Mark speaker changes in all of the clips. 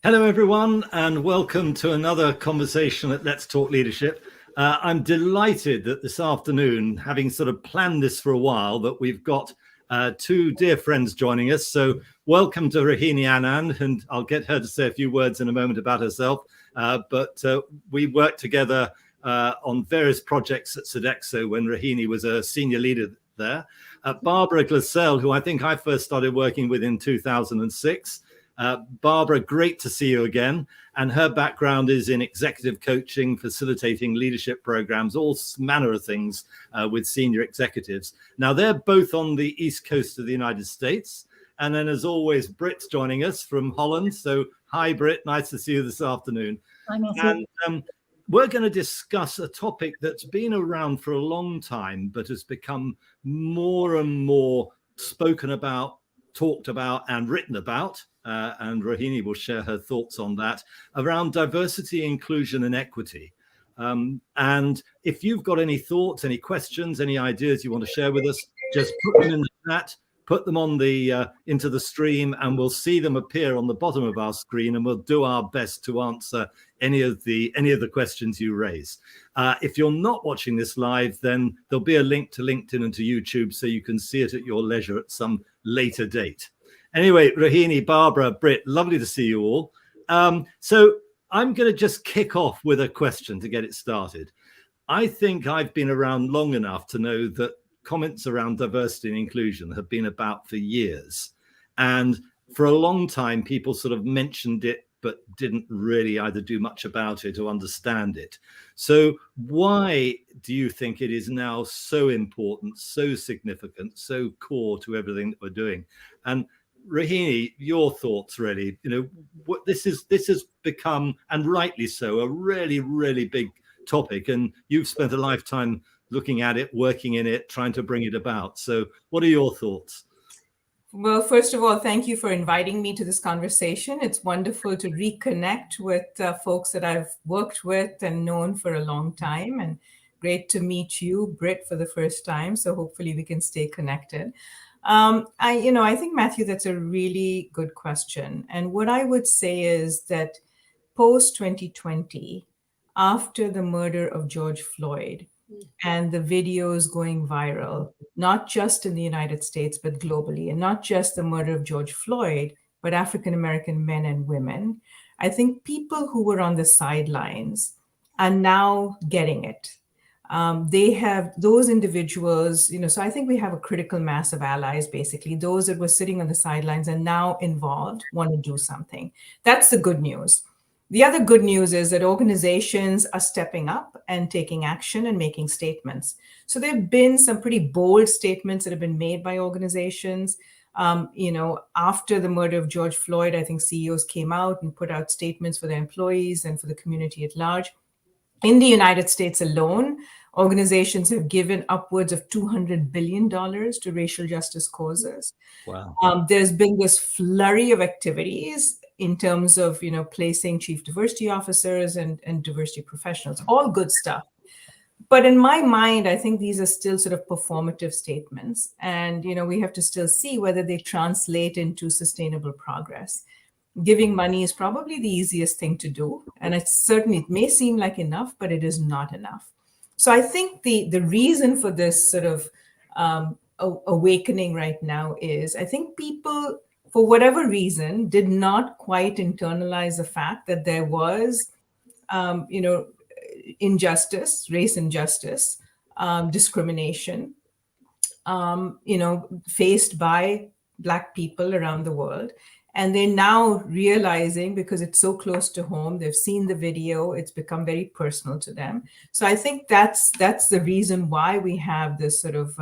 Speaker 1: Hello, everyone, and welcome to another conversation at Let's Talk Leadership. I'm delighted that this afternoon, having sort of planned this for a while, that we've got two dear friends joining us. So welcome to Rohini Anand, and I'll get her to say a few words in a moment about herself. But we worked together on various projects at Sodexo when Rohini was a senior leader there. Barbara Glassell, who I think I first started working with in 2006. Barbara, great to see you again. And her background is in executive coaching, facilitating leadership programs, all manner of things with senior executives. Now, they're both on the East Coast of the United States. And then, as always, Brit's joining us from Holland. So, hi, Brit. Nice to see you this afternoon.
Speaker 2: Hi, Matthew.
Speaker 1: And we're going to discuss a topic that's been around for a long time, but has become more and more spoken about, talked about, and written about. And Rohini will share her thoughts on that, around diversity, inclusion, and equity. And if you've got any thoughts, any questions, any ideas you want to share with us, just put them in the chat, put them on the into the stream, and we'll see them appear on the bottom of our screen, and we'll do our best to answer any of the questions you raise. If you're not watching this live, then there'll be a link to LinkedIn and to YouTube, so you can see it at your leisure at some later date. Anyway, Rohini, Barbara, Brit, lovely to see you all. So I'm going to just kick off with a question to get it started. I think I've been around long enough to know that comments around diversity and inclusion have been about for years. And for a long time, people sort of mentioned it, but didn't really either do much about it or understand it. So why do you think it is now so important, so significant, so core to everything that we're doing? And Rohini, your thoughts really, what this has become, and rightly so, a really, really big topic. And you've spent a lifetime looking at it, working in it, trying to bring it about. So what are your thoughts?
Speaker 2: Well, first of all, thank you for inviting me to this conversation. It's wonderful to reconnect with folks that I've worked with and known for a long time. And great to meet you, Brit, for the first time. So hopefully we can stay connected. I think, Matthew, that's a really good question. And what I would say is that post 2020, after the murder of George Floyd and the videos going viral, not just in the United States, but globally, and not just the murder of George Floyd, but African-American men and women, I think people who were on the sidelines are now getting it. They have those individuals, so I think we have a critical mass of allies, basically. Those that were sitting on the sidelines are now involved, want to do something. That's the good news. The other good news is that organizations are stepping up and taking action and making statements. So there have been some pretty bold statements that have been made by organizations. After the murder of George Floyd, I think CEOs came out and put out statements for their employees and for the community at large. In the United States alone, organizations have given upwards of $200 billion to racial justice causes.
Speaker 1: Wow.
Speaker 2: There's been this flurry of activities in terms of, placing chief diversity officers and diversity professionals, all good stuff. But in my mind, I think these are still sort of performative statements. And, we have to still see whether they translate into sustainable progress. Giving money is probably the easiest thing to do. And it may seem like enough, but it is not enough. So I think the reason for this sort of awakening right now is I think people, for whatever reason, did not quite internalize the fact that there was, injustice, race injustice, discrimination, faced by Black people around the world. And they're now realizing, because it's so close to home, they've seen the video, it's become very personal to them. So I think that's the reason why we have this sort of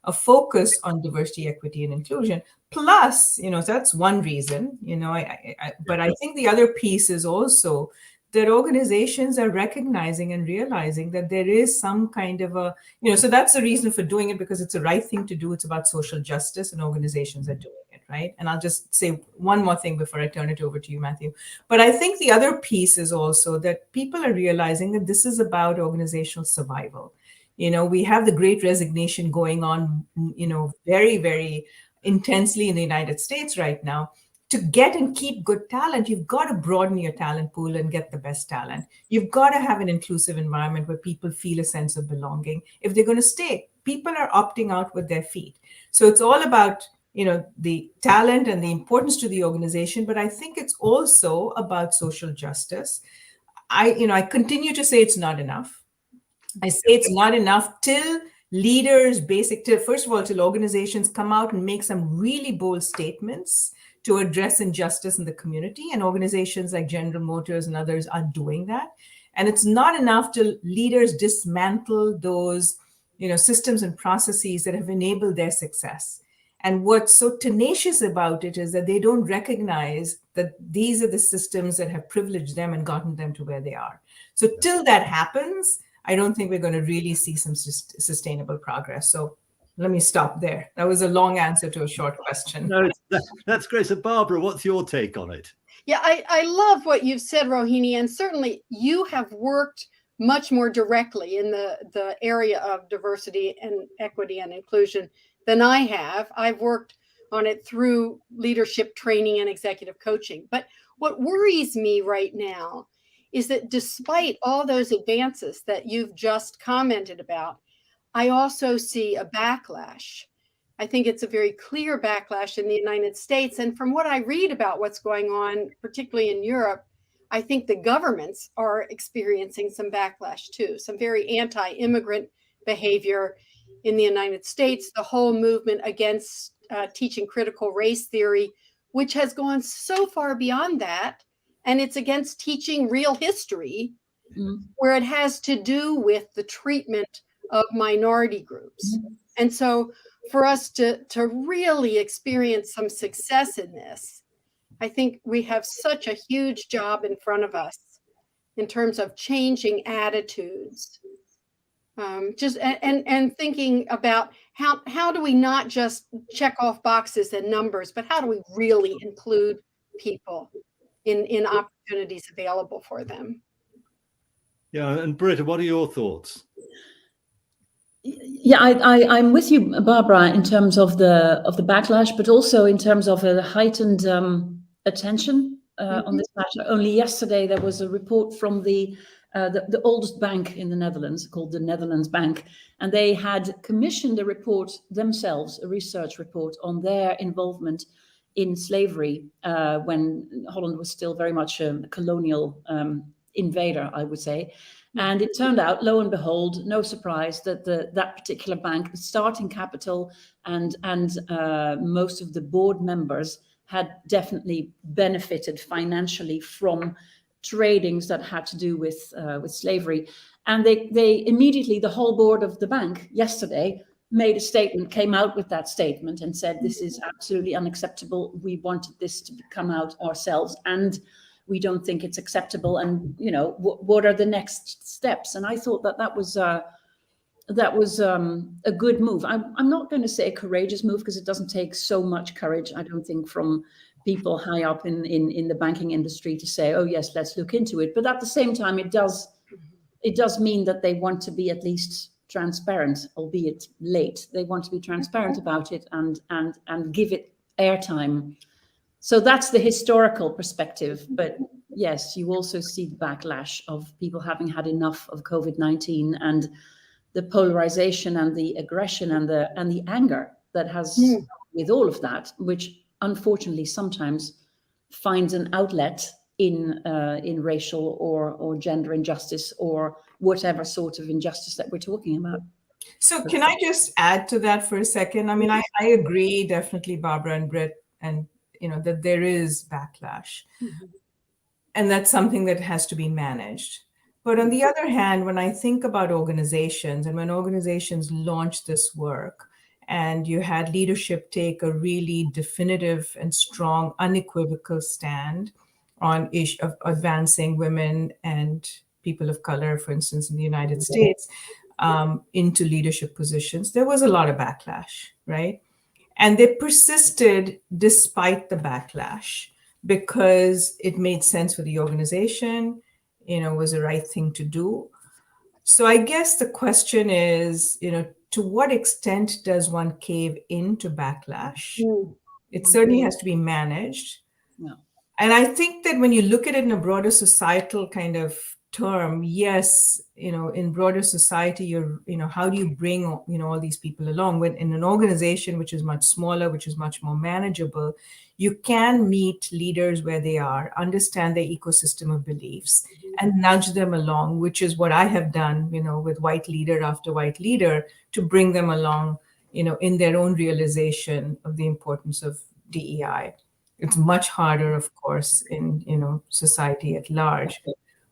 Speaker 2: a focus on diversity, equity, and inclusion. Plus, that's one reason, but I think the other piece is also that organizations are recognizing and realizing that there is some kind of so that's the reason for doing it, because it's the right thing to do. It's about social justice, and organizations are doing it, right? And I'll just say one more thing before I turn it over to you, Matthew. But I think the other piece is also that people are realizing that this is about organizational survival. We have the Great Resignation going on, very, very intensely in the United States right now. to get and keep good talent, you've got to broaden your talent pool and get the best talent. You've got to have an inclusive environment where people feel a sense of belonging. If they're going to stay, people are opting out with their feet. So it's all about, the talent and the importance to the organization, but I think it's also about social justice. I continue to say it's not enough. I say it's not enough till leaders, first of all, till organizations come out and make some really bold statements to address injustice in the community. And organizations like General Motors and others are doing that. And it's not enough till leaders dismantle those, systems and processes that have enabled their success. And what's so tenacious about it is that they don't recognize that these are the systems that have privileged them and gotten them to where they are. So till that happens, I don't think we're going to really see some sustainable progress. So let me stop there. That was a long answer to a short question.
Speaker 1: No, that's great. So Barbara, what's your take on it?
Speaker 3: Yeah, I love what you've said, Rohini, and certainly you have worked much more directly in the area of diversity and equity and inclusion than I have. I've worked on it through leadership training and executive coaching. But what worries me right now is that despite all those advances that you've just commented about, I also see a backlash. I think it's a very clear backlash in the United States. And from what I read about what's going on, particularly in Europe, I think the governments are experiencing some backlash too, some very anti-immigrant behavior in the United States, the whole movement against teaching critical race theory, which has gone so far beyond that. And it's against teaching real history, where it has to do with the treatment of minority groups. And so for us to really experience some success in this, I think we have such a huge job in front of us in terms of changing attitudes. And thinking about how do we not just check off boxes and numbers, but how do we really include people in opportunities available for them?
Speaker 1: Yeah, and Britta, what are your thoughts?
Speaker 4: Yeah, I'm with you, Barbara, in terms of the backlash, but also in terms of a heightened attention on this matter. Only yesterday there was a report from the oldest bank in the Netherlands, called the Netherlands Bank, and they had commissioned a report themselves, a research report on their involvement in slavery when Holland was still very much a colonial invader, I would say. And it turned out, lo and behold, no surprise, that that particular bank, the starting capital and most of the board members had definitely benefited financially from tradings that had to do with slavery. And they immediately, the whole board of the bank yesterday made a statement, came out with that statement and said, this is absolutely unacceptable. We wanted this to come out ourselves, and we don't think it's acceptable. And, what are the next steps? And I thought that was a good move. I'm not going to say a courageous move, because it doesn't take so much courage, I don't think, from people high up in the banking industry to say, oh yes, let's look into it. But at the same time, it does mean that they want to be at least transparent, albeit late. They want to be transparent about it and give it airtime. So that's the historical perspective. But yes, you also see the backlash of people having had enough of COVID-19 and the polarization and the aggression and the anger that has with all of that, which unfortunately sometimes finds an outlet in racial or gender injustice or whatever sort of injustice that we're talking about.
Speaker 2: So can I just add to that for a second? I mean, I agree definitely, Barbara and Britt, and that there is backlash. And that's something that has to be managed. But on the other hand, when I think about organizations, and when organizations launch this work, and you had leadership take a really definitive and strong, unequivocal stand on issue of advancing women and people of color, for instance, in the United States, into leadership positions, there was a lot of backlash, right? And they persisted despite the backlash, because it made sense for the organization, was the right thing to do. So I guess the question is, to what extent does one cave into backlash? It certainly has to be managed,
Speaker 4: Yeah.
Speaker 2: And I think that when you look at it in a broader societal kind of term, yes, in broader society, how do you bring, all these people along? When in an organization which is much smaller, which is much more manageable, you can meet leaders where they are, understand their ecosystem of beliefs, and nudge them along, which is what I have done, with white leader after white leader, to bring them along, in their own realization of the importance of DEI. It's much harder, of course, in society at large.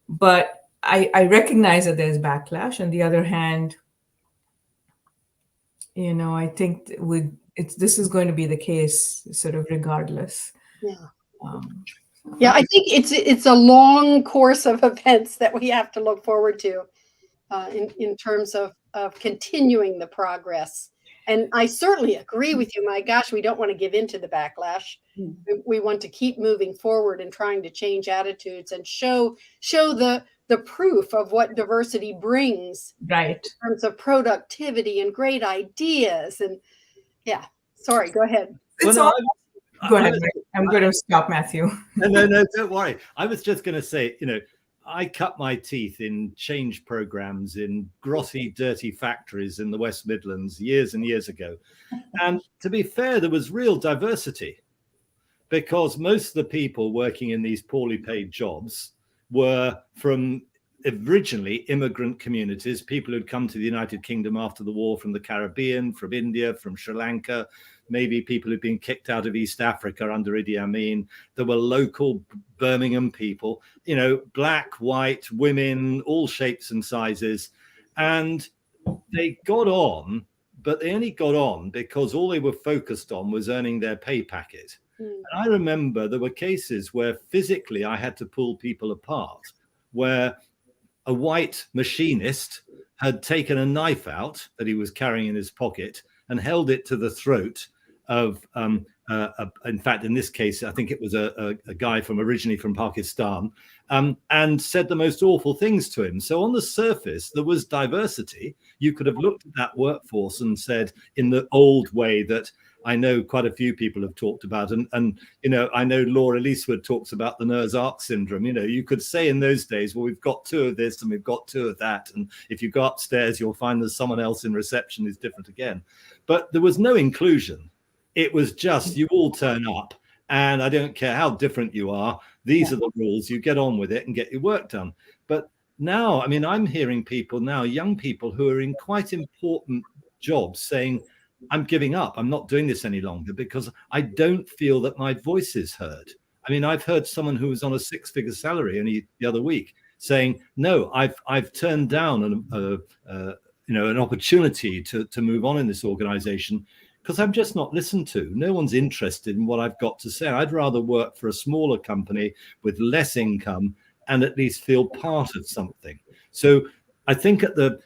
Speaker 2: But I recognize that there's backlash. On the other hand, I think this is going to be the case, sort of regardless.
Speaker 3: Yeah.
Speaker 2: So.
Speaker 3: Yeah, I think it's a long course of events that we have to look forward to in terms of continuing the progress. And I certainly agree with you. My gosh, we don't want to give in to the backlash. We want to keep moving forward and trying to change attitudes and show the proof of what diversity brings,
Speaker 2: right,
Speaker 3: in terms of productivity and great ideas. And yeah, sorry, go ahead.
Speaker 2: Go ahead. I'm going to stop, Matthew.
Speaker 1: No, don't worry. I was just going to say, I cut my teeth in change programs in grotty, dirty factories in the West Midlands years and years ago. And to be fair, there was real diversity, because most of the people working in these poorly paid jobs were from originally immigrant communities, people who'd come to the United Kingdom after the war from the Caribbean, from India, from Sri Lanka, maybe people who'd been kicked out of East Africa under Idi Amin. There were local Birmingham people, black, white, women, all shapes and sizes. And they got on, but they only got on because all they were focused on was earning their pay packet. And I remember there were cases where physically I had to pull people apart, where a white machinist had taken a knife out that he was carrying in his pocket and held it to the throat of, in fact, in this case, I think it was a guy originally from Pakistan, and said the most awful things to him. So on the surface, there was diversity. You could have looked at that workforce and said, in the old way that I know quite a few people have talked about, and I know Laura Leasewood talks about the Noah's Ark syndrome. You could say in those days, well, we've got 2 of this and we've got 2 of that, and if you go upstairs, you'll find there's someone else in reception who's different again. But there was no inclusion. It was just, you all turn up, and I don't care how different you are. These are the rules. You get on with it and get your work done. But now, I'm hearing people now, young people who are in quite important jobs, saying, I'm giving up. I'm not doing this any longer because I don't feel that my voice is heard. I've heard someone who was on a 6-figure salary only the other week saying, no, I've turned down an opportunity to move on in this organization because I'm just not listened to. No one's interested in what I've got to say. I'd rather work for a smaller company with less income and at least feel part of something. So I think at the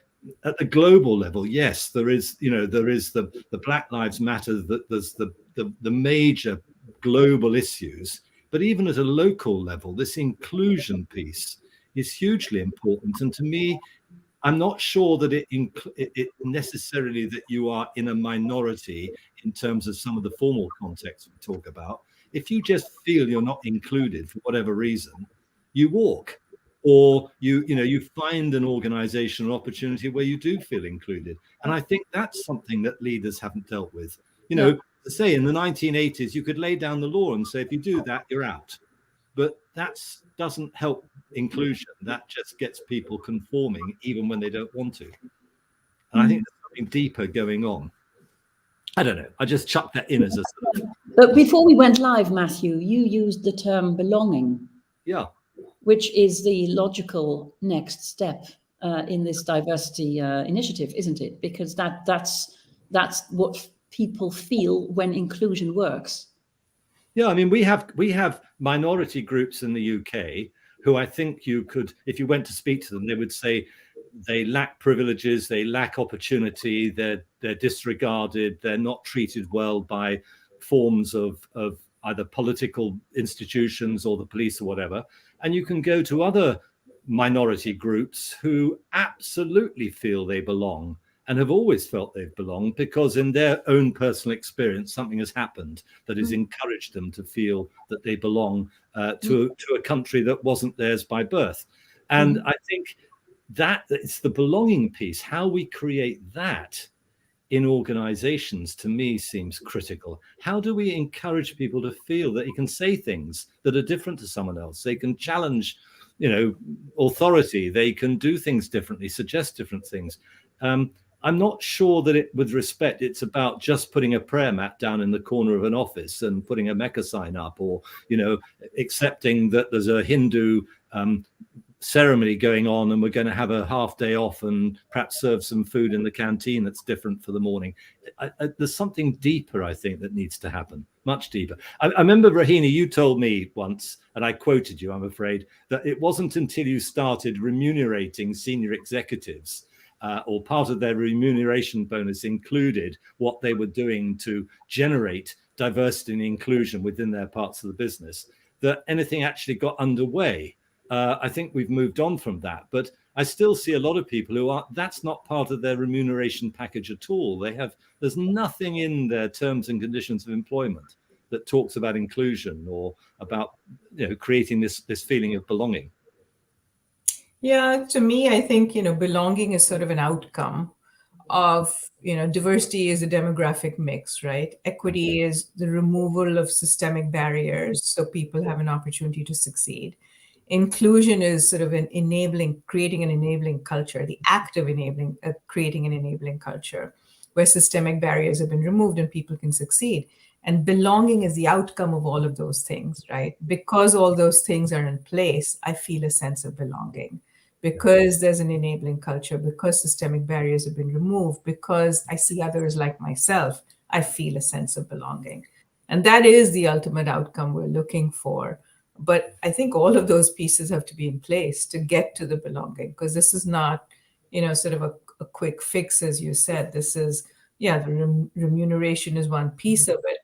Speaker 1: global level, yes, there is the Black Lives Matter, there's the major global issues, but even at a local level, this inclusion piece is hugely important. And to me, I'm not sure that it necessarily that you are in a minority in terms of some of the formal context we talk about. If you just feel you're not included for whatever reason, you walk. Or you find an organization or opportunity where you do feel included. And I think that's something that leaders haven't dealt with. To say in the 1980s, you could lay down the law and say, if you do that, you're out. But that doesn't help inclusion. That just gets people conforming even when they don't want to. And I think there's something deeper going on. I don't know. I just chucked that in as a sort of...
Speaker 4: But before we went live, Matthew, you used the term belonging.
Speaker 1: Yeah.
Speaker 4: Which is the logical next step in this diversity initiative, isn't it? Because that's what people feel when inclusion works.
Speaker 1: Yeah, we have minority groups in the UK who I think you could, if you went to speak to them, they would say they lack privileges, they lack opportunity, they're disregarded, they're not treated well by forms of either political institutions or the police or whatever. And you can go to other minority groups who absolutely feel they belong and have always felt they've belonged because in their own personal experience, something has happened that has encouraged them to feel that they belong to a country that wasn't theirs by birth. And I think that it's the belonging piece, how we create that in organizations, to me, seems critical. How do we encourage people to feel that they can say things that are different to someone else? They can challenge, authority. They can do things differently, suggest different things. I'm not sure that with respect, it's about just putting a prayer mat down in the corner of an office and putting a Mecca sign up, or, accepting that there's a Hindu ceremony going on and we're going to have a half day off and perhaps serve some food in the canteen that's different for the morning. There's something deeper, I think, that needs to happen, much deeper. I remember, Rohini, you told me once, and I quoted you, I'm afraid, that it wasn't until you started remunerating senior executives or part of their remuneration bonus included what they were doing to generate diversity and inclusion within their parts of the business, that anything actually got underway. I think we've moved on from that, but I still see a lot of people who that's not part of their remuneration package at all. There's nothing in their terms and conditions of employment that talks about inclusion or about, creating this feeling of belonging.
Speaker 2: Yeah, to me, I think, belonging is sort of an outcome of, diversity is a demographic mix, right? Equity is the removal of systemic barriers so people have an opportunity to succeed. Inclusion is sort of creating an enabling culture, the act of creating an enabling culture where systemic barriers have been removed and people can succeed. And belonging is the outcome of all of those things, right? Because all those things are in place, I feel a sense of belonging. Because there's an enabling culture, because systemic barriers have been removed, because I see others like myself, I feel a sense of belonging. And that is the ultimate outcome we're looking for. But I think all of those pieces have to be in place to get to the belonging, because this is not, sort of a quick fix, as you said. This is, the remuneration is one piece of it.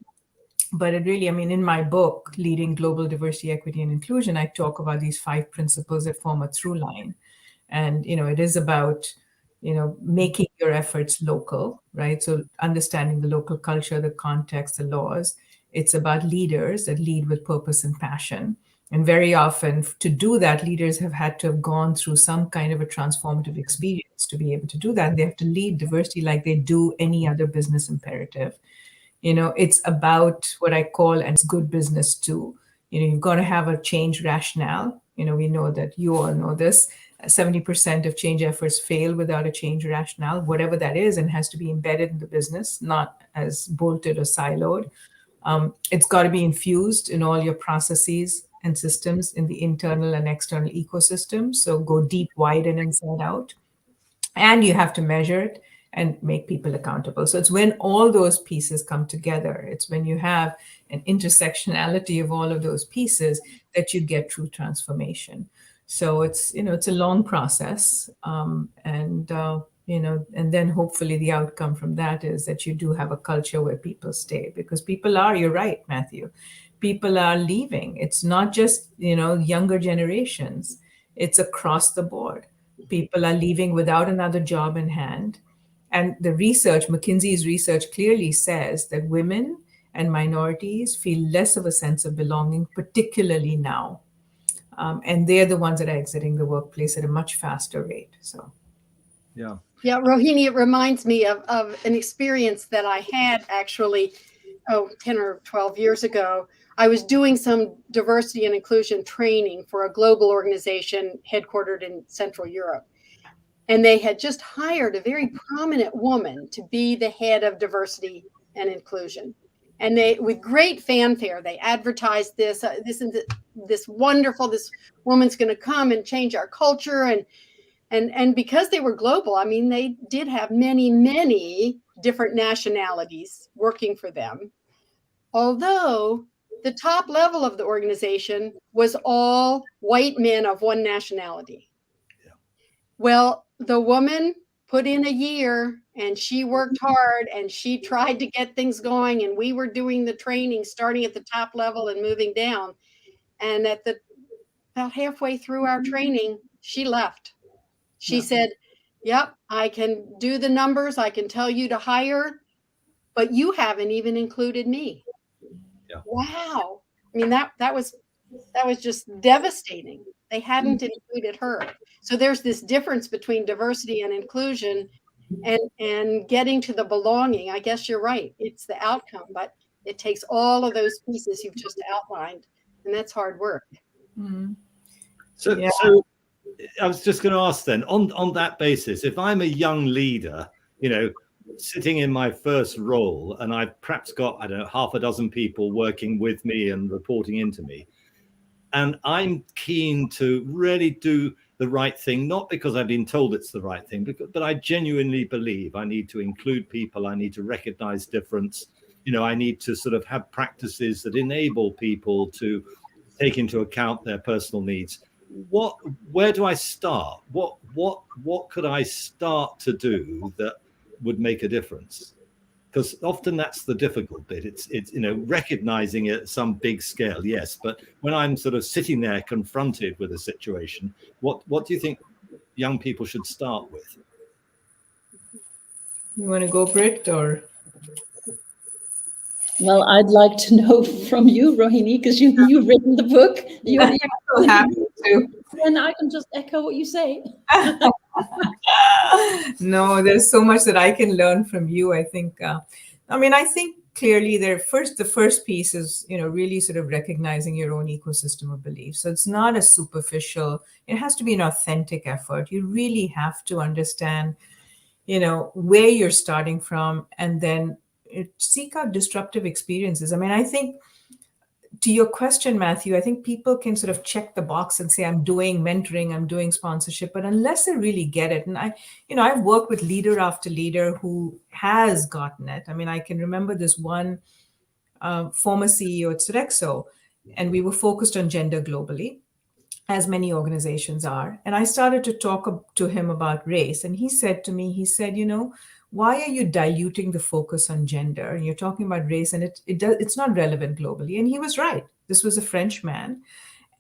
Speaker 2: But it really, in my book, Leading Global Diversity, Equity, and Inclusion, I talk about these 5 principles that form a through line. And, it is about, making your efforts local, right? So understanding the local culture, the context, the laws. It's about leaders that lead with purpose and passion. And very often to do that, leaders have had to have gone through some kind of a transformative experience to be able to do that. And they have to lead diversity like they do any other business imperative. It's about what I call, and it's good business too. You've got to have a change rationale. We know that you all know this. 70% of change efforts fail without a change rationale, whatever that is, and has to be embedded in the business, not as bolted or siloed. It's got to be infused in all your processes and systems in the internal and external ecosystem. So go deep, wide, and inside out. And you have to measure it and make people accountable. So it's when all those pieces come together, it's when you have an intersectionality of all of those pieces that you get true transformation. So it's, it's a long process. And then hopefully the outcome from that is that you do have a culture where people stay, because people are, you're right, Matthew, people are leaving. It's not just, younger generations, it's across the board. People are leaving without another job in hand. And the research, McKinsey's research clearly says that women and minorities feel less of a sense of belonging, particularly now. And they're the ones that are exiting the workplace at a much faster rate. So,
Speaker 1: yeah.
Speaker 3: Yeah, Rohini, it reminds me of an experience that I had actually, 10 or 12 years ago. I was doing some diversity and inclusion training for a global organization headquartered in Central Europe. And they had just hired a very prominent woman to be the head of diversity and inclusion. And they, with great fanfare, they advertised this wonderful, this woman's going to come and change our culture. And because they were global, they did have many, many different nationalities working for them. Although the top level of the organization was all white men of one nationality. Yeah. Well, the woman put in a year and she worked hard and she tried to get things going. And we were doing the training, starting at the top level and moving down. And about halfway through our training, she left. She said, Yep, I can do the numbers. I can tell you to hire, but you haven't even included me.
Speaker 1: Yeah.
Speaker 3: Wow. I mean, that was just devastating. They hadn't included her. So there's this difference between diversity and inclusion and getting to the belonging. I guess you're right. It's the outcome, but it takes all of those pieces you've just outlined, and that's hard work.
Speaker 2: Mm.
Speaker 1: So,
Speaker 2: Yeah.
Speaker 1: so I was just going to ask then, on that basis, if I'm a young leader, you know, sitting in my first role, and I've perhaps got, I don't know, half a dozen people working with me and reporting into me, and I'm keen to really do the right thing, not because I've been told it's the right thing, but I genuinely believe I need to include people. I need to recognize difference. You know, I need to sort of have practices that enable people to take into account their personal needs. Where do I start? What could I start to do that would make a difference? Because often that's the difficult bit. It's you know, recognizing it at some big scale, yes, but when I'm sort of sitting there confronted with a situation, what do you think young people should start with?
Speaker 2: You want to go, Britt, or?
Speaker 4: Well, I'd like to know from you, Rohini, because you've written the book. You're the
Speaker 2: So happy to.
Speaker 4: and I can just echo what you say.
Speaker 2: No, there's so much that I can learn from you. I think, I think clearly the first piece is, you know, really sort of recognizing your own ecosystem of beliefs. So it's not a superficial, it has to be an authentic effort. You really have to understand, you know, where you're starting from, and then seek out disruptive experiences. I mean, I think, to your question, Matthew, I think people can sort of check the box and say, I'm doing mentoring, I'm doing sponsorship, but unless they really get it, and I've worked with leader after leader who has gotten it. I mean, I can remember this one former CEO at Sodexo, and we were focused on gender globally, as many organizations are. And I started to talk to him about race. And he said to me, you know, why are you diluting the focus on gender? And you're talking about race, and it's not relevant globally. And he was right. This was a French man.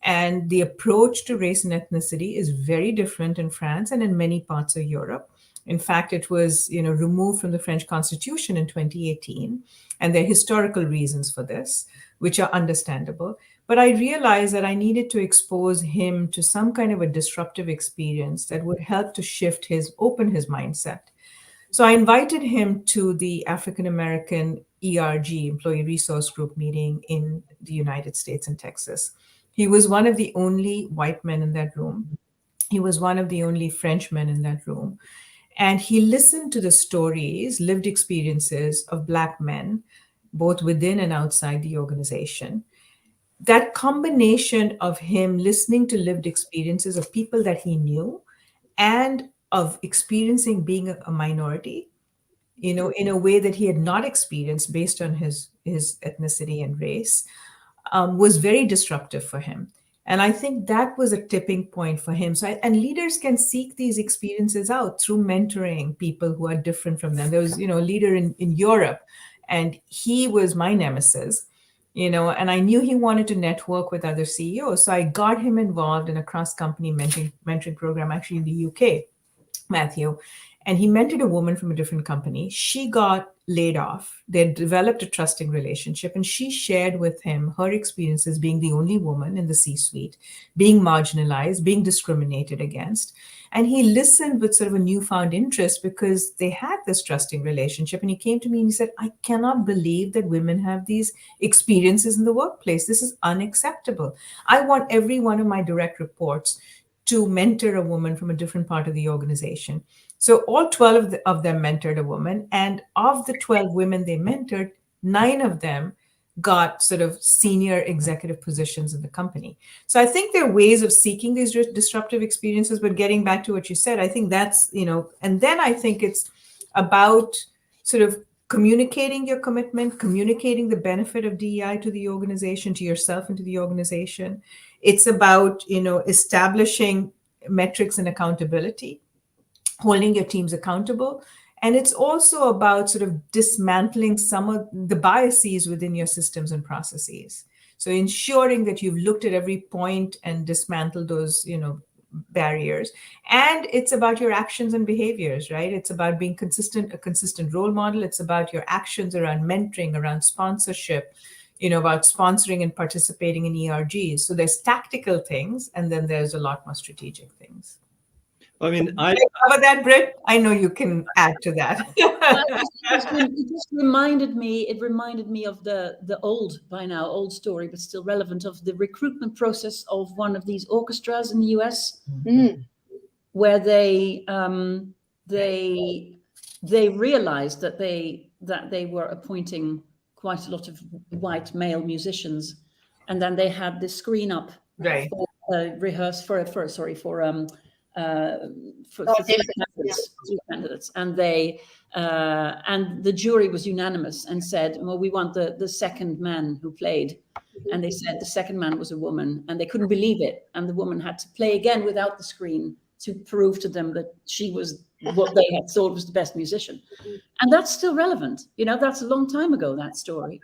Speaker 2: And the approach to race and ethnicity is very different in France and in many parts of Europe. In fact, it was, you know, removed from the French Constitution in 2018. And there are historical reasons for this, which are understandable. But I realized that I needed to expose him to some kind of a disruptive experience that would help to open his mindset. So I invited him to the African American ERG, Employee Resource Group meeting in the United States in Texas. He was one of the only white men in that room. He was one of the only French men in that room. And he listened to the stories, lived experiences of Black men, both within and outside the organization. That combination of him listening to lived experiences of people that he knew and of experiencing being a minority, you know, in a way that he had not experienced based on his ethnicity and race, was very disruptive for him. And I think that was a tipping point for him. And leaders can seek these experiences out through mentoring people who are different from them. There was, you know, a leader in Europe, and he was my nemesis, you know, and I knew he wanted to network with other CEOs. So I got him involved in a cross-company mentoring program, actually in the UK, Matthew. And he mentored a woman from a different company. She got laid off. They had developed a trusting relationship, and she shared with him her experiences being the only woman in the C-suite, being marginalized, being discriminated against. And he listened with sort of a newfound interest because they had this trusting relationship. And he came to me and he said, I cannot believe that women have these experiences in the workplace. This is unacceptable. I want every one of my direct reports to mentor a woman from a different part of the organization. So all 12 of them mentored a woman. And of the 12 women they mentored, 9 of them got sort of senior executive positions in the company. So I think there are ways of seeking these disruptive experiences, but getting back to what you said, I think that's, you know, and then I think it's about sort of communicating your commitment, communicating the benefit of DEI to the organization, to yourself and to the organization. It's about, you know, establishing metrics and accountability, holding your teams accountable. And it's also about sort of dismantling some of the biases within your systems and processes. So ensuring that you've looked at every point and dismantled those, you know, barriers. And it's about your actions and behaviors, right? It's about being consistent, a consistent role model. It's about your actions around mentoring, around sponsorship, about sponsoring and participating in ERGs. So there's tactical things, and then there's a lot more strategic things.
Speaker 1: I mean,
Speaker 2: Did I cover that, Britt? I know you can add to that.
Speaker 4: It just reminded me of the old story, but still relevant, of the recruitment process of one of these orchestras in the US, where they realized that they were appointing quite a lot of white male musicians, and then they had this screen up for three candidates, and the jury was unanimous and said, well, we want the second man who played, and they said the second man was a woman, and they couldn't believe it, and the woman had to play again without the screen to prove to them that she was what they had thought was the best musician. And that's still relevant. That's a long time ago, that story.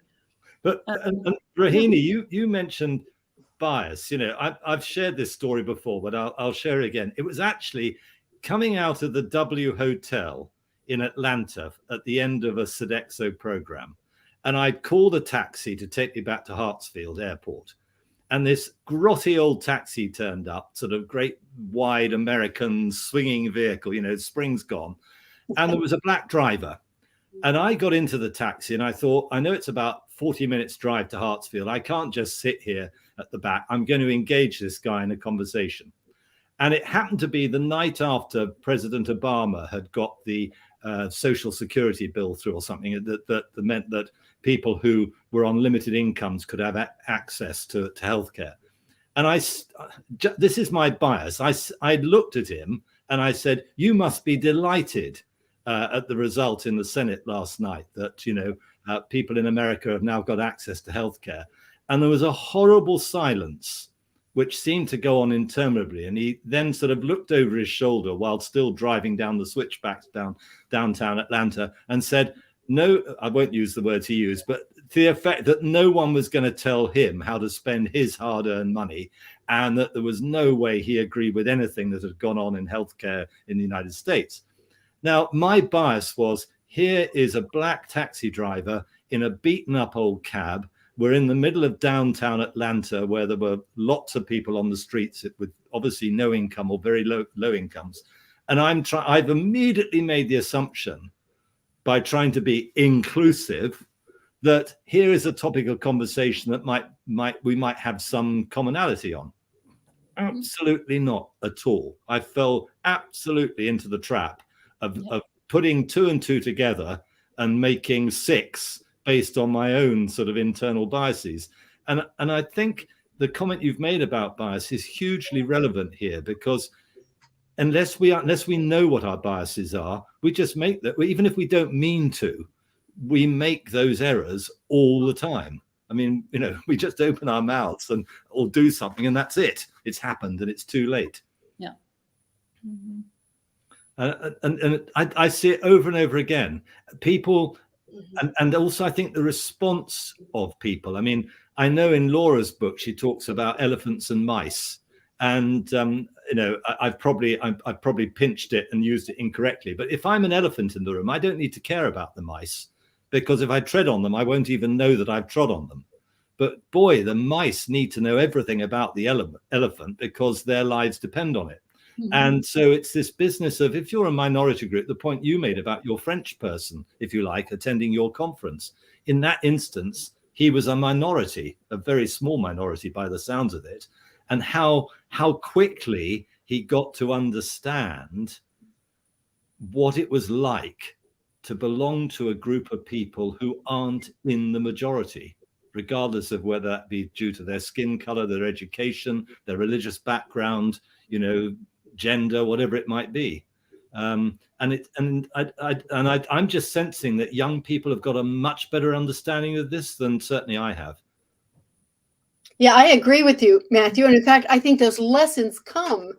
Speaker 1: But and Rohini, you mentioned bias. I've shared this story before, but I'll share it again. It was actually coming out of the W Hotel in Atlanta at the end of a Sodexo program, and I'd called a taxi to take me back to Hartsfield Airport, and this grotty old taxi turned up, sort of great wide American swinging vehicle, springs gone, and there was a black driver. And I got into the taxi and I thought, I know it's about 40 minutes drive to Hartsfield. I can't just sit here at the back. I'm going to engage this guy in a conversation. And it happened to be the night after President Obama had got the Social Security bill through, or something that meant that people who were on limited incomes could have access to healthcare. And this is my bias. I looked at him and I said, you must be delighted at the result in the Senate last night that, people in America have now got access to healthcare. And there was a horrible silence, which seemed to go on interminably. And he then sort of looked over his shoulder while still driving down the switchbacks downtown Atlanta and said, no, I won't use the words he used, but to the effect that no one was going to tell him how to spend his hard-earned money, and that there was no way he agreed with anything that had gone on in healthcare in the United States. Now, my bias was, here is a black taxi driver in a beaten up old cab. We're in the middle of downtown Atlanta, where there were lots of people on the streets with obviously no income or very low incomes. And I've immediately made the assumption, by trying to be inclusive, that here is a topic of conversation that we might have some commonality on. Absolutely not at all. I fell absolutely into the trap of putting 2 and 2 together and making 6 based on my own sort of internal biases. And I think the comment you've made about bias is hugely relevant here, because unless we know what our biases are, we just make that. Even if we don't mean to, we make those errors all the time. I mean, we just open our mouths or do something, and that's it. It's happened, and it's too late.
Speaker 4: Yeah.
Speaker 2: Mm-hmm.
Speaker 1: And I see it over and over again. People, and also I think the response of people. I mean, I know in Laura's book she talks about elephants and mice, and I've probably pinched it and used it incorrectly. But if I'm an elephant in the room, I don't need to care about the mice, because if I tread on them, I won't even know that I've trod on them. But boy, the mice need to know everything about the elephant, because their lives depend on it. Mm-hmm. And so it's this business of, if you're a minority group, the point you made about your French person, if you like, attending your conference, in that instance, he was a minority, a very small minority by the sounds of it, and how quickly he got to understand what it was like to belong to a group of people who aren't in the majority, regardless of whether that be due to their skin color, their education, their religious background, gender, whatever it might be. I'm just sensing that young people have got a much better understanding of this than certainly I have.
Speaker 3: Yeah, I agree with you, Matthew. And in fact, I think those lessons come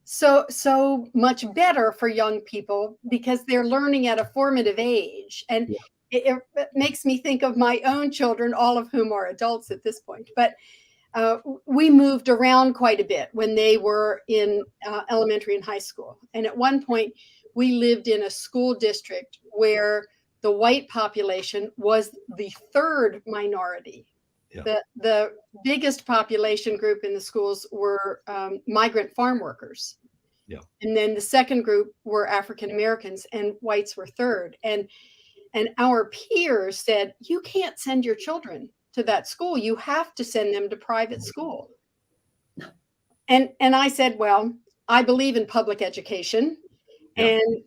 Speaker 3: so much better for young people, because they're learning at a formative age. And it makes me think of my own children, all of whom are adults at this point. But we moved around quite a bit when they were in elementary and high school. And at one point, we lived in a school district where the white population was the third minority.
Speaker 1: Yeah.
Speaker 3: The biggest population group in the schools were migrant farm workers.
Speaker 1: Yeah.
Speaker 3: And then the second group were African Americans, and whites were third. And our peers said, you can't send your children to that school. You have to send them to private school. And I said, well, I believe in public education.
Speaker 1: Yeah.
Speaker 3: And,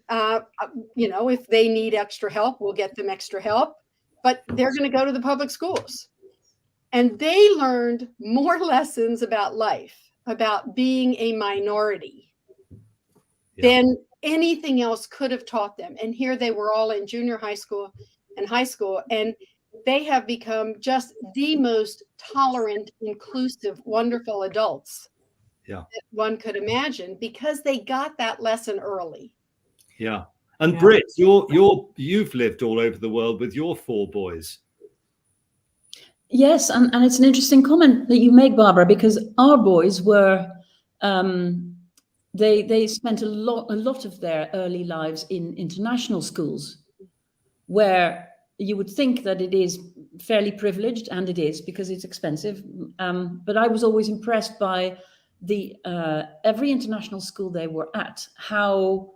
Speaker 3: if they need extra help, we'll get them extra help. But they're going to go to the public schools. And they learned more lessons about life, about being a minority, than anything else could have taught them. And here they were all in junior high school and high school. And they have become just the most tolerant, inclusive, wonderful adults that one could imagine, because they got that lesson early.
Speaker 1: Yeah. And Britt, you've lived all over the world with your 4 boys.
Speaker 4: Yes, and it's an interesting comment that you make, Barbara, because our boys were they spent a lot of their early lives in international schools, where you would think that it is fairly privileged, and it is, because it's expensive. But I was always impressed by the every international school they were at, how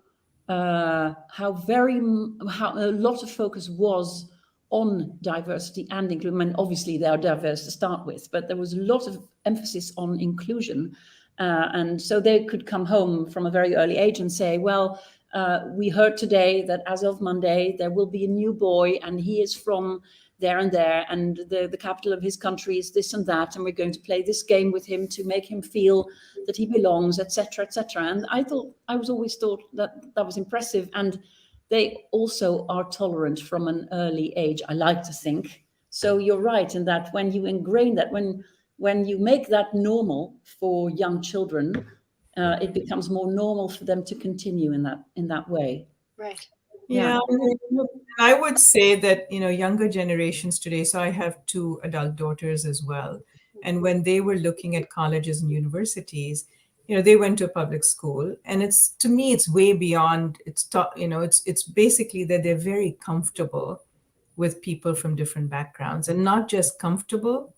Speaker 4: a lot of focus was on diversity and inclusion. I mean, obviously they are diverse to start with, but there was a lot of emphasis on inclusion. And so they could come home from a very early age and say, well, we heard today that as of Monday, there will be a new boy, and he is from there and there, and the capital of his country is this and that, and we're going to play this game with him to make him feel that he belongs, etc., etc. And I always thought that was impressive. And they also are tolerant from an early age, I like to think. So you're right in that when you ingrain that, when you make that normal for young children, it becomes more normal for them to continue in that way.
Speaker 3: Right.
Speaker 2: Yeah, I would say that, younger generations today, so I have 2 adult daughters as well. And when they were looking at colleges and universities, they went to a public school, and to me, it's way beyond, it's basically that they're very comfortable with people from different backgrounds, and not just comfortable,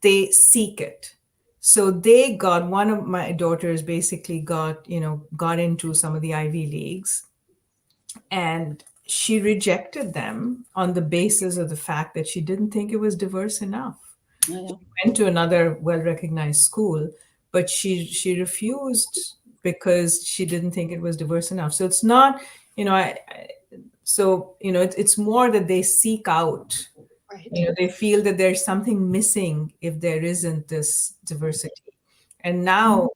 Speaker 2: they seek it. So one of my daughters basically got into some of the Ivy Leagues, and she rejected them on the basis of the fact that she didn't think it was diverse enough.
Speaker 4: Yeah.
Speaker 2: She went to another well-recognized school, but she refused because she didn't think it was diverse enough. So it's not, it's more that they seek out.
Speaker 3: Right.
Speaker 2: They feel that there's something missing if there isn't this diversity. And now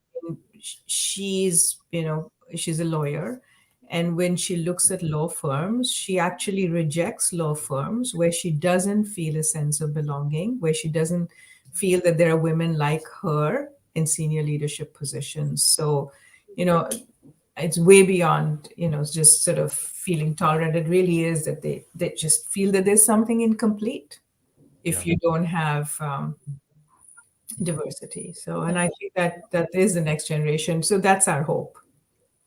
Speaker 2: she's a lawyer. And when she looks at law firms, she actually rejects law firms where she doesn't feel a sense of belonging, where she doesn't feel that there are women like her in senior leadership positions. So, it's way beyond, just sort of feeling tolerant. It really is that they just feel that there's something incomplete if you don't have diversity. So, and I think that is the next generation. So that's our hope.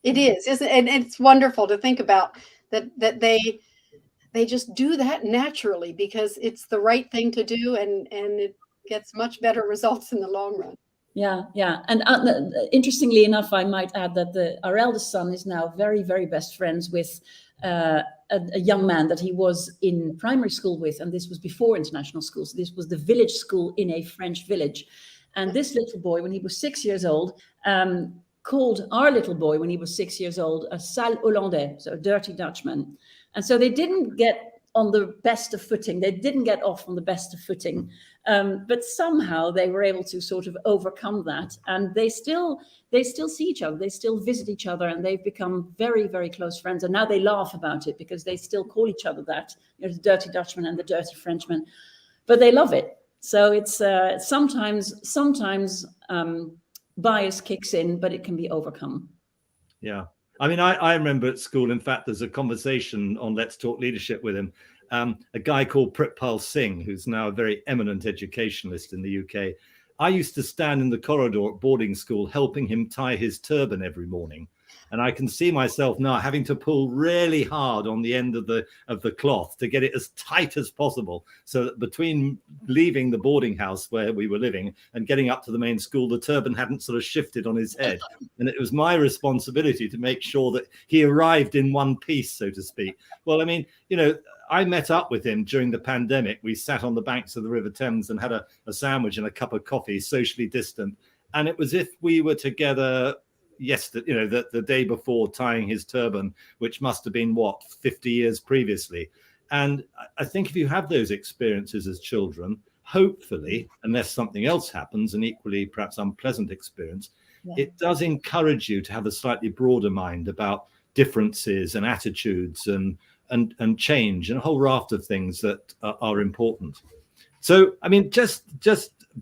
Speaker 3: It is, isn't it? And it's wonderful to think about that they just do that naturally, because it's the right thing to do, and it gets much better results in the long run.
Speaker 4: Yeah. And interestingly enough, I might add that our eldest son is now very, very best friends with a young man that he was in primary school with, and this was before international schools. This was the village school in a French village. And this little boy, when he was 6 years old, called our little boy, when he was 6 years old, a sale Hollandais, so a dirty Dutchman. And so they didn't get on the best of footing. They didn't get off on the best of footing. But somehow they were able to sort of overcome that. And they still see each other. They still visit each other, and they've become very, very close friends. And now they laugh about it because they still call each other that, the dirty Dutchman and the dirty Frenchman. But they love it. So it's sometimes bias kicks in, but it can be overcome.
Speaker 1: Yeah. I mean, I remember at school, in fact, there's a conversation on Let's Talk Leadership with him. A guy called Pritpal Singh, who's now a very eminent educationalist in the UK. I used to stand in the corridor at boarding school helping him tie his turban every morning. And I can see myself now having to pull really hard on the end of the cloth to get it as tight as possible, so that between leaving the boarding house where we were living and getting up to the main school, the turban hadn't sort of shifted on his head. And it was my responsibility to make sure that he arrived in one piece, so to speak. Well, I mean, you know, I met up with him during the pandemic. We sat on the banks of the River Thames and had a sandwich and a cup of coffee, socially distant. And it was if we were together yesterday, you know, the day before, tying his turban, which must have been, what, 50 years previously. And I think if you have those experiences as children, hopefully, unless something else happens, an equally perhaps unpleasant experience, it does encourage you to have a slightly broader mind about differences and attitudes and change and a whole raft of things that are important. So, I mean, just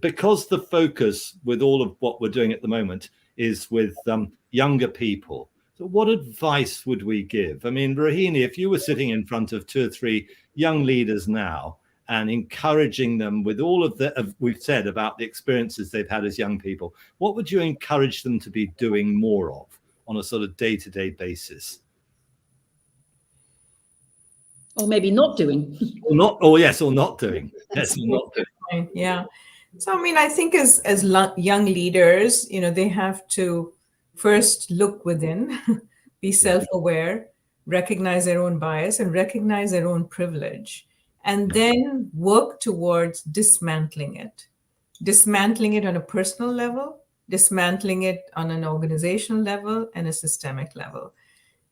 Speaker 1: because the focus with all of what we're doing at the moment is with younger people, so what advice would we give? I mean, Rohini, if you were sitting in front of 2 or 3 young leaders now and encouraging them with all of we've said about the experiences they've had as young people, what would you encourage them to be doing more of on a sort of day-to-day basis?
Speaker 4: Or maybe not doing.
Speaker 1: Or not doing. Yes, not doing.
Speaker 2: Yeah. So, I mean, I think as young leaders, you know, they have to first look within, be self-aware, recognize their own bias and recognize their own privilege, and then work towards dismantling it on a personal level, dismantling it on an organizational level and a systemic level.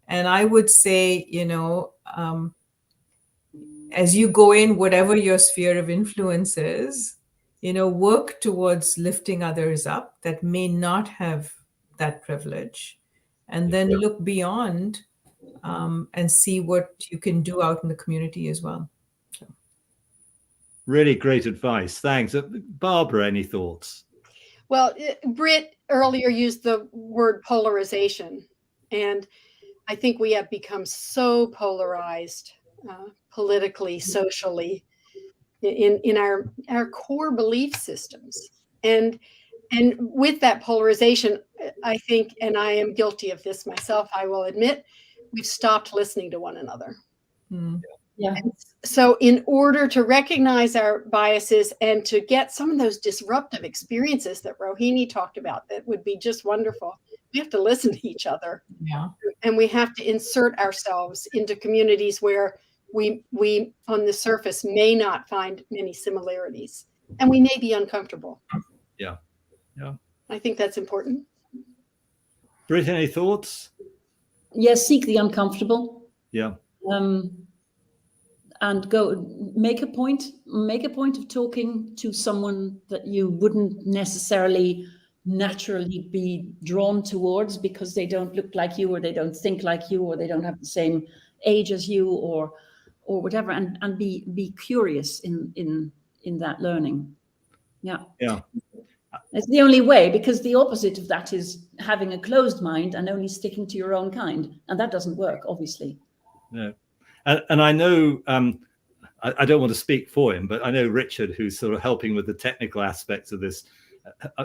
Speaker 2: And I would say, you know, as you go in, whatever your sphere of influence is, you know, work towards lifting others up that may not have that privilege, and then look beyond and see what you can do out in the community as well. So.
Speaker 1: Really great advice. Thanks. Barbara, any thoughts?
Speaker 3: Well, Britt earlier used the word polarization, and I think we have become so polarized politically, socially, in our core belief systems, and with that polarization, I think, and I am guilty of this myself, I will admit, we've stopped listening to one another.
Speaker 4: Yeah.
Speaker 3: And so in order to recognize our biases and to get some of those disruptive experiences that Rohini talked about, that would be just wonderful, we have to listen to each other.
Speaker 2: Yeah.
Speaker 3: And we have to insert ourselves into communities where we on the surface may not find many similarities, and we may be uncomfortable.
Speaker 1: Yeah.
Speaker 3: I think that's important.
Speaker 1: Britt, any thoughts?
Speaker 4: Yes, seek the uncomfortable.
Speaker 1: Yeah.
Speaker 4: And go make a point of talking to someone that you wouldn't necessarily naturally be drawn towards because they don't look like you, or they don't think like you, or they don't have the same age as you, or whatever, and be curious in that learning. Yeah. It's the only way, because the opposite of that is having a closed mind and only sticking to your own kind, and that doesn't work, obviously.
Speaker 1: No. And I know, I don't want to speak for him, but I know Richard, who's sort of helping with the technical aspects of this.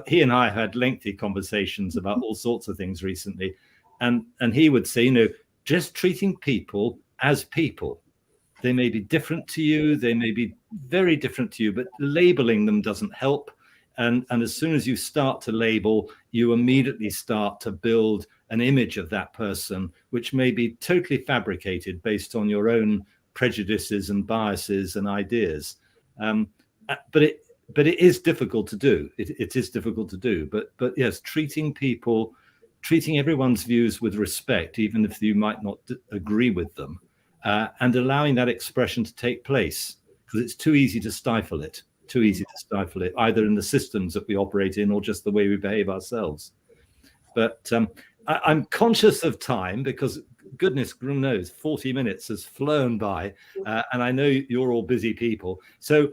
Speaker 1: He and I had lengthy conversations about all sorts of things recently. And he would say, you know, just treating people as people. They may be different to you. They may be very different to you, but labeling them doesn't help. And as soon as you start to label, you immediately start to build an image of that person, which may be totally fabricated based on your own prejudices and biases and ideas. But it is difficult to do. It is difficult to do. But yes, treating everyone's views with respect, even if you might not agree with them, and allowing that expression to take place, because it's too easy to stifle it. Either in the systems that we operate in or just the way we behave ourselves. But I'm conscious of time, because goodness knows 40 minutes has flown by, and I know you're all busy people. So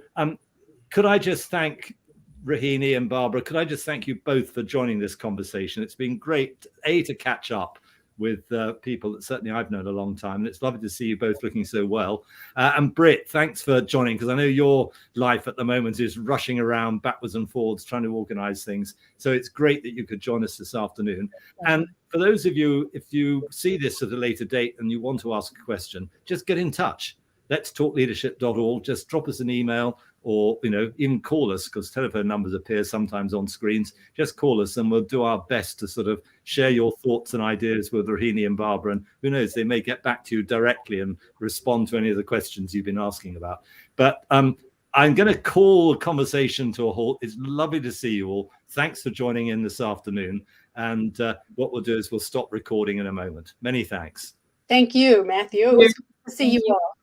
Speaker 1: could I just thank Rohini and Barbara, could I just thank you both for joining this conversation? It's been great, to catch up with people that certainly I've known a long time. And it's lovely to see you both looking so well. And Britt, thanks for joining, because I know your life at the moment is rushing around backwards and forwards trying to organize things. So it's great that you could join us this afternoon. And for those of you, if you see this at a later date and you want to ask a question, just get in touch. letstalkleadership.org. Just drop us an email, or even call us, because telephone numbers appear sometimes on screens. Just call us and we'll do our best to sort of share your thoughts and ideas with Rohini and Barbara, and who knows, they may get back to you directly and respond to any of the questions you've been asking about. But I'm going to call the conversation to a halt. It's lovely to see you all. Thanks for joining in this afternoon, and what we'll do is we'll stop recording in a moment. Many thanks.
Speaker 3: Thank you, Matthew. It was good to see you all.